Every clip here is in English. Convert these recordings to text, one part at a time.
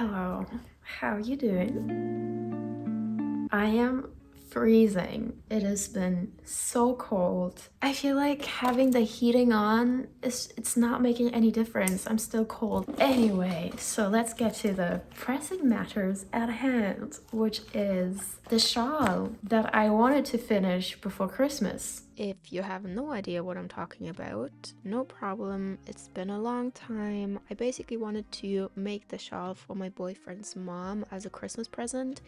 Hello, how you doing? I am freezing. It has been so cold. I feel like having the heating on it's not making any difference. I'm still cold. Anyway, so let's get to the pressing matters at hand, which is the shawl that I wanted to finish before Christmas. If you have no idea what I'm talking about, no problem. It's been a long time. I basically wanted to make the shawl for my boyfriend's mom as a Christmas present.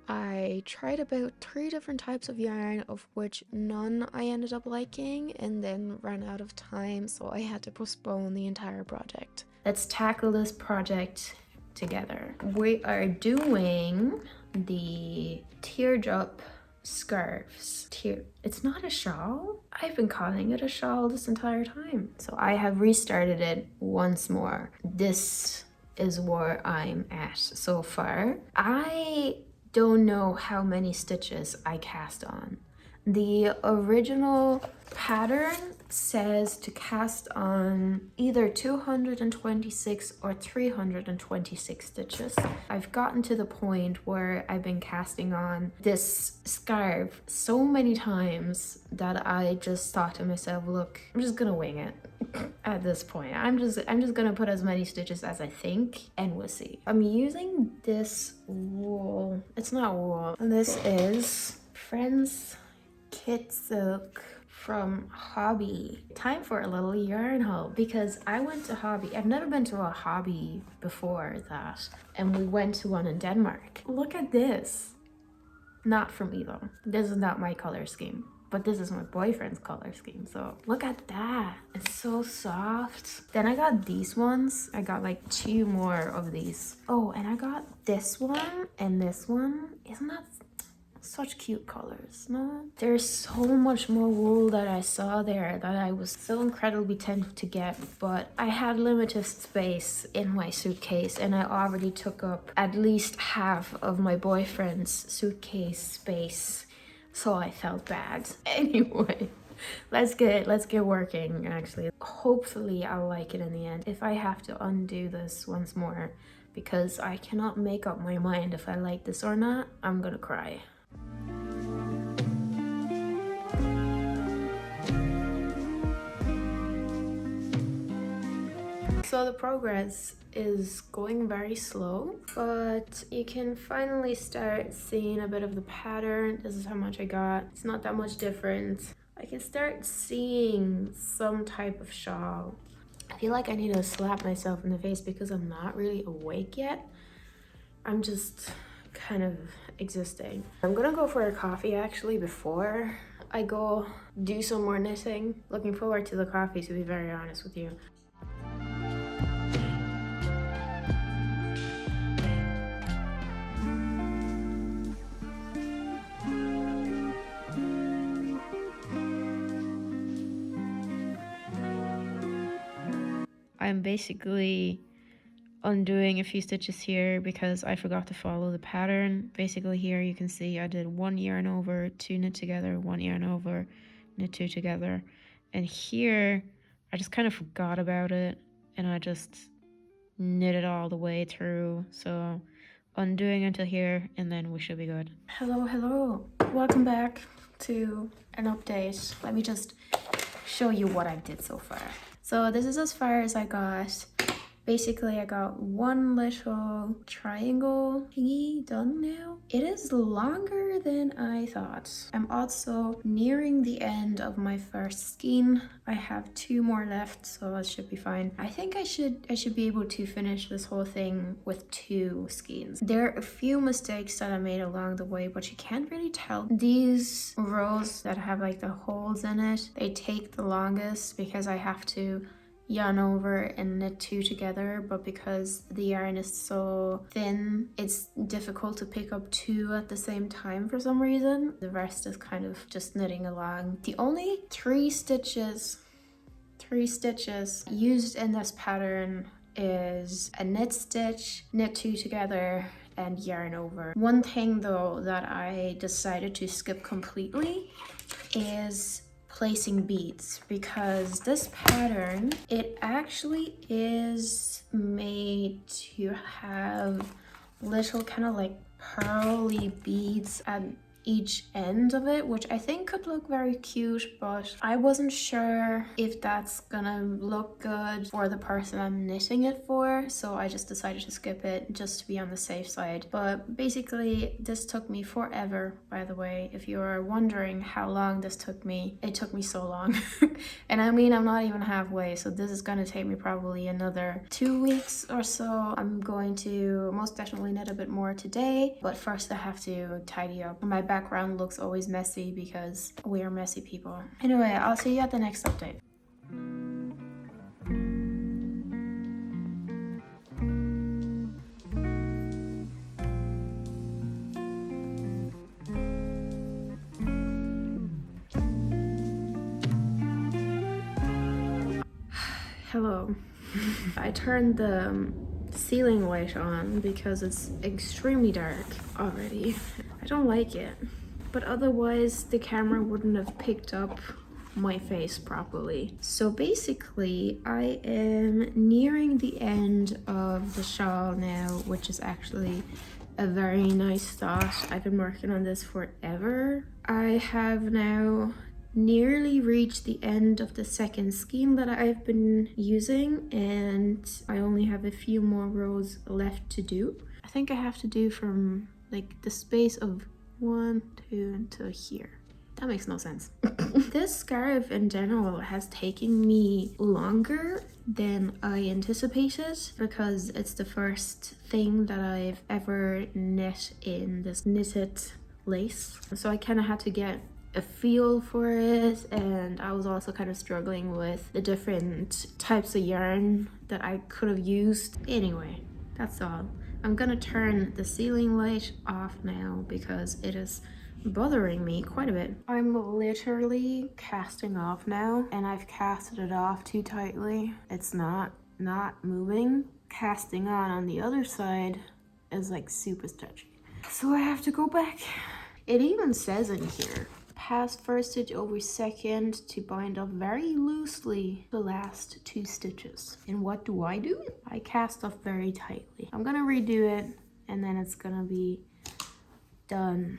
I tried about 3 different types of yarn, of which none I ended up liking, and then ran out of time, so I had to postpone the entire project. Let's tackle this project together. We are doing the teardrop scarves. It's not a shawl. I've been calling it a shawl this entire time. So I have restarted it once more. This is where I'm at so far. I don't know how many stitches I cast on. The original pattern says to cast on either 226 or 326 stitches. I've gotten to the point where I've been casting on this scarf so many times that I just thought to myself, look, I'm just gonna wing it. At this point, I'm just gonna put as many stitches as I think, and we'll see. I'm using this wool. It's not wool. This is Friends Kit Silk from Hobby. Time for a little yarn haul because I went to Hobby. I've never been to a Hobby before that, and we went to one in Denmark. Look at this. Not from Elo. This is not my color scheme, but this is my boyfriend's color scheme. So look at that. It's so soft. Then I got these ones. I got like 2 more of these. Oh, and I got this one and this one. Isn't that such cute colors? No, there's so much more wool that I saw there that I was so incredibly tempted to get, but I had limited space in my suitcase, and I already took up at least half of my boyfriend's suitcase space, so I felt bad. Anyway, let's get working. Actually, hopefully I'll like it in the end. If I have to undo this once more because I cannot make up my mind if I like this or not, I'm gonna cry. So the progress is going very slow, but you can finally start seeing a bit of the pattern. This is how much I got. It's not that much different. I can start seeing some type of shawl. I feel like I need to slap myself in the face because I'm not really awake yet. I'm just kind of existing. I'm gonna go for a coffee actually before I go do some more knitting. Looking forward to the coffee, to be very honest with you. I'm basically undoing a few stitches here because I forgot to follow the pattern. Basically here you can see I did 1 yarn over, 2 knit together, 1 yarn over, knit 2 together, and here I just kind of forgot about it and I just knit it all the way through. So undoing until here and then we should be good. Hello, welcome back to an update. Let me just show you what I did so far. So this is as far as I got. Basically, I got one little triangle thingy done now. It is longer than I thought. I'm also nearing the end of my first skein. I have 2 more left, so it should be fine. I think I should be able to finish this whole thing with 2 skeins. There are a few mistakes that I made along the way, but you can't really tell. These rows that have like the holes in it, they take the longest because I have to yarn over and knit 2 together, but because the yarn is so thin, it's difficult to pick up 2 at the same time for some reason. The rest is kind of just knitting along. The only 3 stitches used in this pattern is a knit stitch, knit 2 together, and yarn over. One thing though that I decided to skip completely is placing beads, because this pattern, it actually is made to have little kind of like pearly beads at each end of it, which I think could look very cute, but I wasn't sure if that's gonna look good for the person I'm knitting it for, so I just decided to skip it just to be on the safe side. But basically this took me forever, by the way. If you are wondering how long this took me, it took me so long. And I mean, I'm not even halfway, so this is gonna take me probably another 2 weeks or so. I'm going to most definitely knit a bit more today, but first I have to tidy up. My background looks always messy because we are messy people. Anyway, I'll see you at the next update. Hello. I turned the ceiling light on because it's extremely dark already. I don't like it, but otherwise the camera wouldn't have picked up my face properly. So basically I am nearing the end of the shawl now, which is actually a very nice start. I've been working on this forever. I have now nearly reached the end of the second skein that I've been using, and I only have a few more rows left to do. I think I have to do from like the space of 1, 2 until here. That makes no sense. This scarf in general has taken me longer than I anticipated because it's the first thing that I've ever knit in this knitted lace. So I kind of had to get a feel for it, and I was also kind of struggling with the different types of yarn that I could have used. Anyway, that's all. I'm gonna turn the ceiling light off now because it is bothering me quite a bit. I'm literally casting off now, and I've casted it off too tightly. It's not moving. Casting on the other side is like super stretchy, so I have to go back. It even says in here, pass first stitch over second to bind up very loosely the last 2 stitches. And what do? I cast off very tightly. I'm gonna redo it and then it's gonna be done.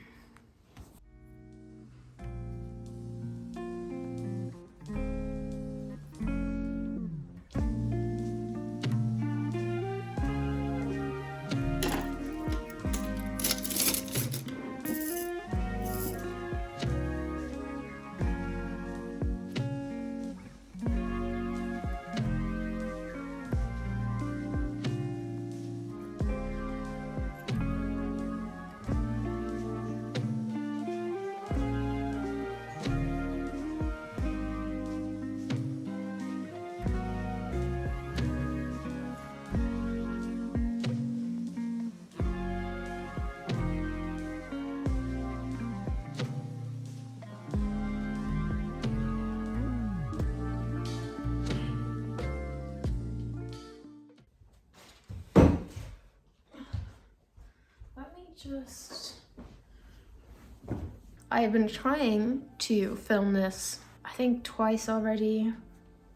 I've been trying to film this, I think twice already.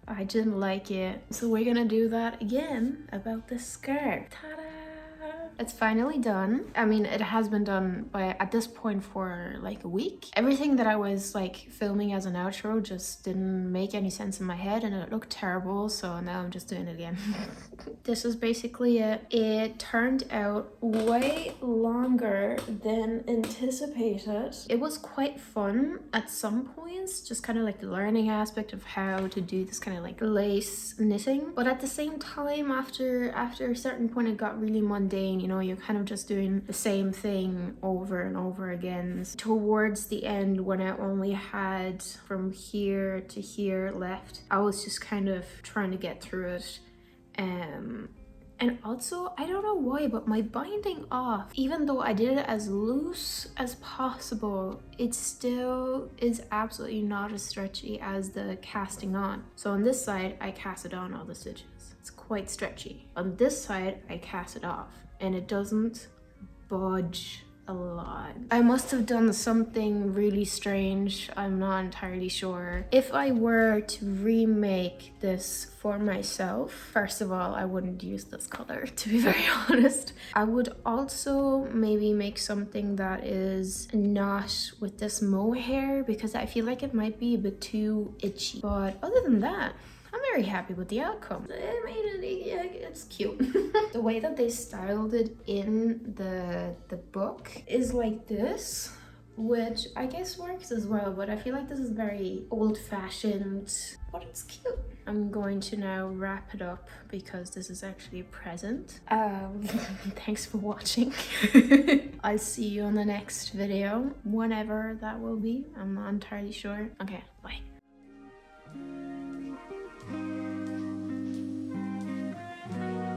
I didn't like it, so we're gonna do that again about this skirt. Ta-da! It's finally done. I mean, it has been done by at this point for like a week. Everything that I was like filming as an outro just didn't make any sense in my head and it looked terrible, so now I'm just doing it again. This is basically it. It turned out way longer than anticipated. It was quite fun at some points, just kind of like the learning aspect of how to do this kind of like lace knitting. But at the same time, after a certain point, it got really mundane. You know, you're kind of just doing the same thing over and over again. Towards the end, when I only had from here to here left, I was just kind of trying to get through it. And also, I don't know why, but my binding off, even though I did it as loose as possible, it still is absolutely not as stretchy as the casting on. So on this side, I casted on all the stitches. It's quite stretchy. On this side, I cast it off and it doesn't budge a lot. I must have done something really strange. I'm not entirely sure. If I were to remake this for myself, first of all, I wouldn't use this color, to be very honest. I would also maybe make something that is not with this mohair, because I feel like it might be a bit too itchy. But other than that, I'm very happy with the outcome. It made it, yeah, it's cute. The way that they styled it in the book is like this, which I guess works as well, but I feel like this is very old-fashioned, but it's cute. I'm going to now wrap it up because this is actually a present. Thanks for watching. I'll see you on the next video, whenever that will be. I'm not entirely sure. Okay, bye.